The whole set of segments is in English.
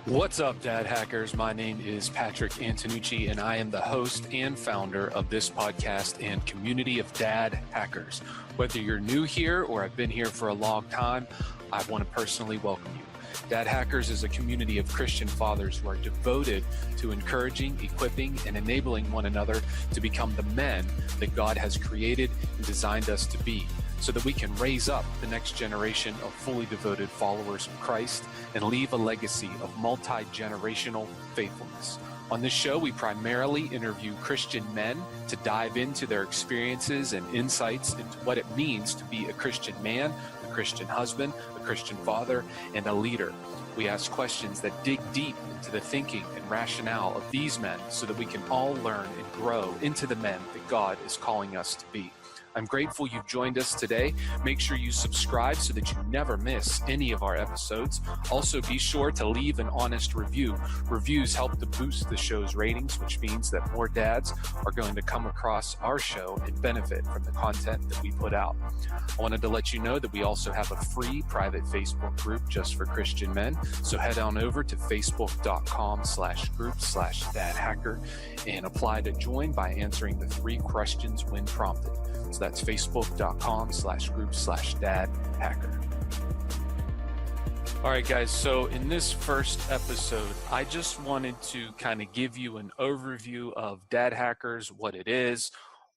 What's up, Dad Hackers? My name is Patrick Antonucci, and I am the host and founder of this podcast and community of Dad Hackers. Whether you're new here or have been here for a long time, I want to personally welcome you. Dad Hackers is a community of Christian fathers who are devoted to encouraging, equipping, and enabling one another to become the men that God has created and designed us to be, so that we can raise up the next generation of fully devoted followers of Christ and leave a legacy of multi-generational faithfulness. On this show, we primarily interview Christian men to dive into their experiences and insights into what it means to be a Christian man, a Christian husband, a Christian father, and a leader. We ask questions that dig deep into the thinking and rationale of these men so that we can all learn and grow into the men that God is calling us to be. I'm grateful you've joined us today. Make sure you subscribe so that you never miss any of our episodes. Also, be sure to leave an honest review. Reviews help to boost the show's ratings, which means that more dads are going to come across our show and benefit from the content that we put out. I wanted to let you know that we also have a free private Facebook group just for Christian men. So head on over to facebook.com/group/dadhacker and apply to join by answering the 3 questions when prompted. So that's facebook.com/group/dadhacker. All right, guys. So in this first episode, I just wanted to kind of give you an overview of Dad Hackers, what it is,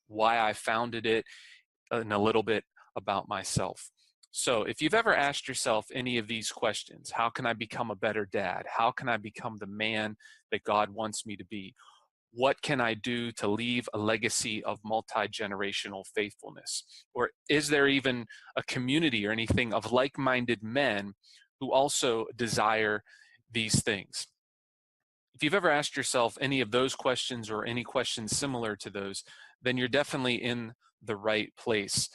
why I founded it, and a little bit about myself. So if you've ever asked yourself any of these questions, how can I become a better dad? How can I become the man that God wants me to be? What can I do to leave a legacy of multi-generational faithfulness? Or is there even a community or anything of like-minded men who also desire these things? If you've ever asked yourself any of those questions or any questions similar to those, then you're definitely in the right place.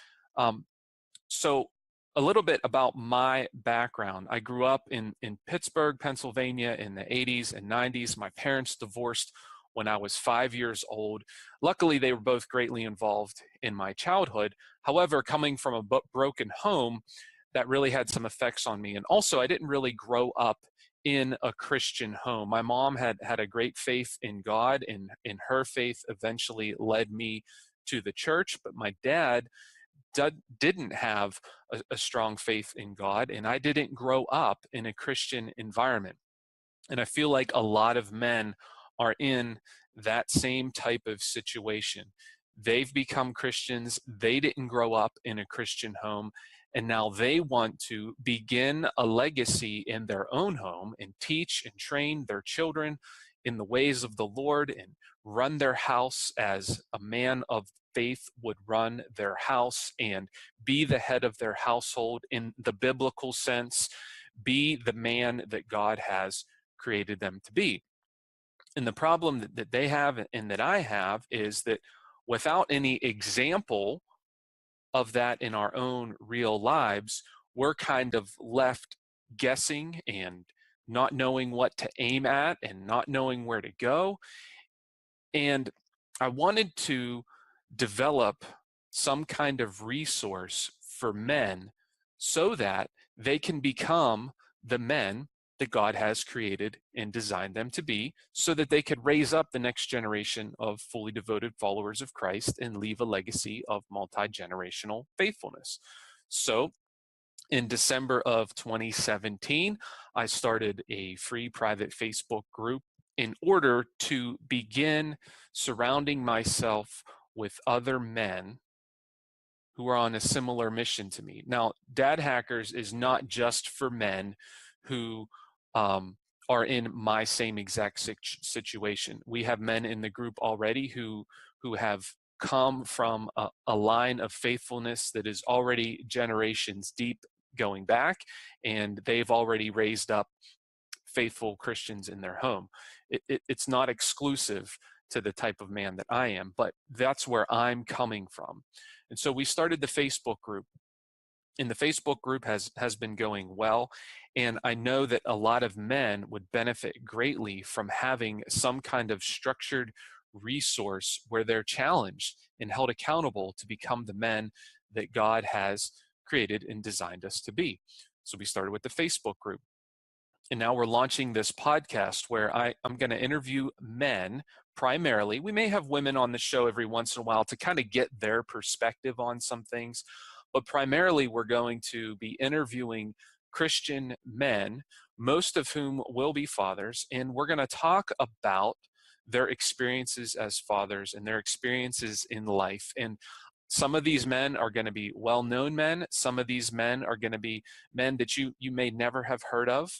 So a little bit about my background. I grew up in Pittsburgh, Pennsylvania in the 80s and 90s. My parents divorced when I was 5 years old. Luckily, they were both greatly involved in my childhood. However, coming from a broken home, that really had some effects on me. And also, I didn't really grow up in a Christian home. My mom had a great faith in God, and her faith eventually led me to the church. But my dad didn't have a strong faith in God, and I didn't grow up in a Christian environment. And I feel like a lot of men are in that same type of situation. They've become Christians. They didn't grow up in a Christian home. And now they want to begin a legacy in their own home and teach and train their children in the ways of the Lord and run their house as a man of faith would run their house and be the head of their household in the biblical sense, be the man that God has created them to be. And the problem that they have and that I have is that without any example of that in our own real lives, we're kind of left guessing and not knowing what to aim at and not knowing where to go. And I wanted to develop some kind of resource for men so that they can become the men that God has created and designed them to be, so that they could raise up the next generation of fully devoted followers of Christ and leave a legacy of multi-generational faithfulness. So in December of 2017, I started a free private Facebook group in order to begin surrounding myself with other men who are on a similar mission to me. Now, Dad Hackers is not just for men who are in my same exact situation. We have men in the group already who have come from a line of faithfulness that is already generations deep going back, and they've already raised up faithful Christians in their home. It's not exclusive to the type of man that I am, but that's where I'm coming from. And so we started the Facebook group, and the Facebook group has been going well. And I know that a lot of men would benefit greatly from having some kind of structured resource where they're challenged and held accountable to become the men that God has created and designed us to be. So we started with the Facebook group. And now we're launching this podcast where I'm going to interview men primarily. We may have women on the show every once in a while to kind of get their perspective on some things, but primarily we're going to be interviewing Christian men, most of whom will be fathers, and we're going to talk about their experiences as fathers and their experiences in life. And some of these men are going to be well-known men. Some of these men are going to be men that you may never have heard of,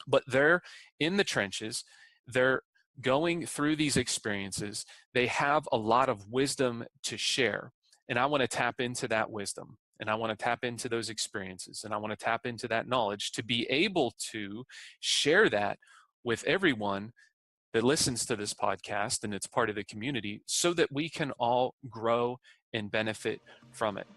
but they're in the trenches. They're going through these experiences. They have a lot of wisdom to share, and I want to tap into that wisdom, and I want to tap into those experiences, and I want to tap into that knowledge to be able to share that with everyone that listens to this podcast and it's part of the community, so that we can all grow and benefit from it.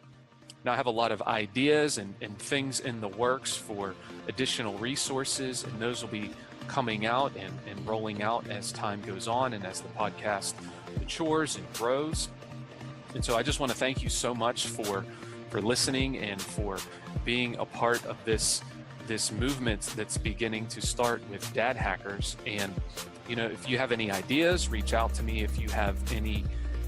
Now, I have a lot of ideas and things in the works for additional resources, and those will be coming out and rolling out as time goes on and as the podcast matures and grows. And so I just want to thank you so much for listening and for being a part of this movement that's beginning to start with Dad Hackers. And if you have any ideas, reach out to me. If you have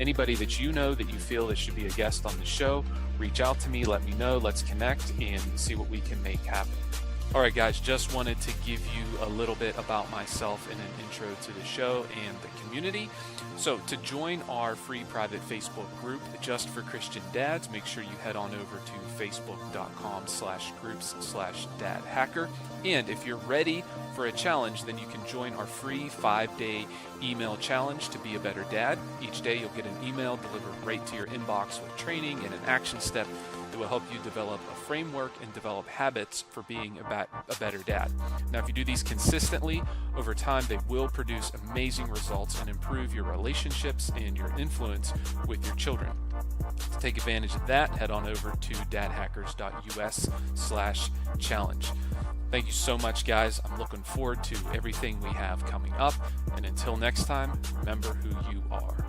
anybody that you know that you feel that should be a guest on the show, reach out to me, let me know, let's connect and see what we can make happen. All right, guys, just wanted to give you a little bit about myself in an intro to the show and the community. So to join our free private Facebook group just for Christian dads, make sure you head on over to facebook.com/groups/dadhacker. And if you're ready for a challenge, then you can join our free 5-day email challenge to be a better dad. Each day you'll get an email delivered right to your inbox with training and an action step that will help you develop a framework and develop habits for being a better dad. Now, if you do these consistently over time, they will produce amazing results and improve your relationships and your influence with your children. To take advantage of that, head on over to dadhackers.us/challenge. Thank you so much, guys. I'm looking forward to everything we have coming up. And until next time, remember who you are.